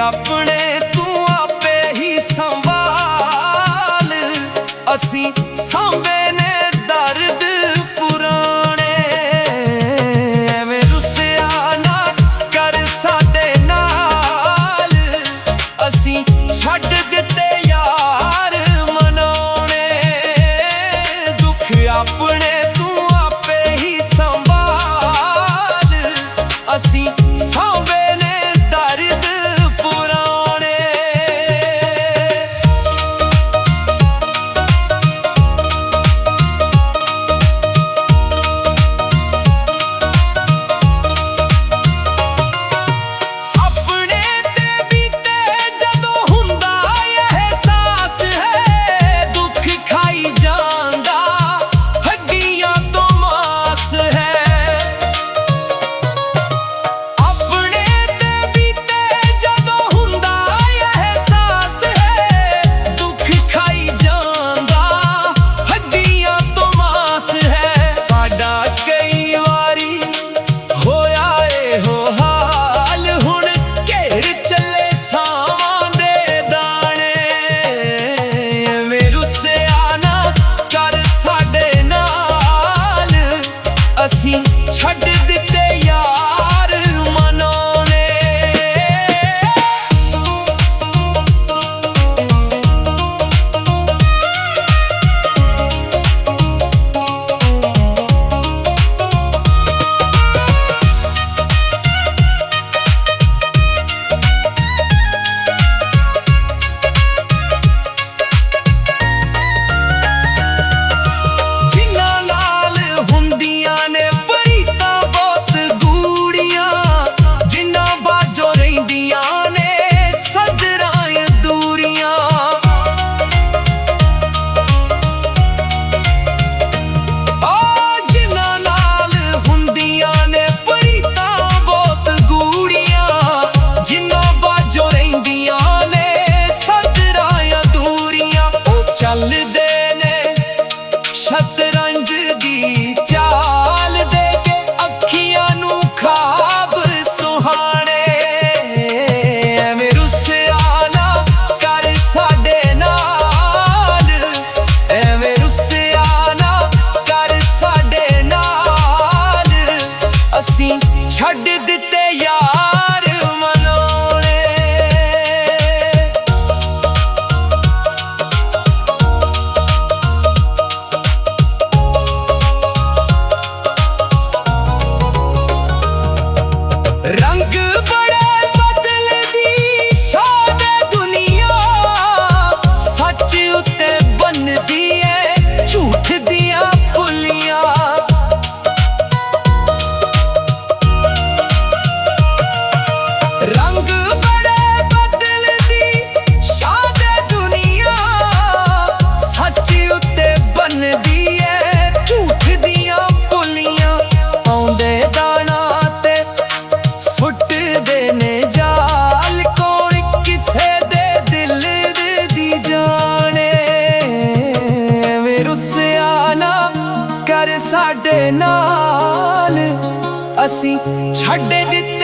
अपने तू आपे ही संभाल, असी सांभे ने दर्द पुराने। एवें रुसिया ना कर साडे नाल, असी छड्ड दिते यार मनाउने। दुख अपने तू आपे ही संभाल, असी सांभे ने दर्द पुराने। अपने ते बीते जदों हुंदा एहसास है, दुख खाई जांदा हड्डियां तो मास है। अपने ते बीते जदों हुंदा एहसास है, दुख खाई जांदा हड्डियां तो मास है। साडा कई वारी होया एहो हाल, हुण घेर चले सावां दे दाने। एवें रुसिया ना कर साडे नाल, असी छड्ड दिते यार मनाउने। जिन्हां नाल हुंदियां ने प्रीतां बहुत गूड़ियां, जिन्हां बाजो रहिंदियां ने सदरां दूरियां। ओ जिन्हां नाल हुंदियां ने प्रीतां बहुत गूड़ियां, जिन्हां बाजो रहिंदियां ने सदरां दूरियां। ओ चलदे ने शतरंज दी चाल दे के अखियां नू ख्वाब सुहाने। एवें रुसिया ना कर साडे नाल, एवें रुसिया ना कर साडे नाल, असी छड्ड दिते यार मनाउने। रंग बड़े बदलदी शाद दुनिया, सच उत्ते बनदी है झूठ दियां पुलियां। रंग बड़े बदलदी शाद दुनिया, सच उत्ते बनदी है झूठ दियां पुलियां। आउंदे दाना ते सुट्टदे ने जाल, कौन किसे दे दिल दी जाने। एवें रुसिया ना कर साडे नाल, असी छड्ड दिते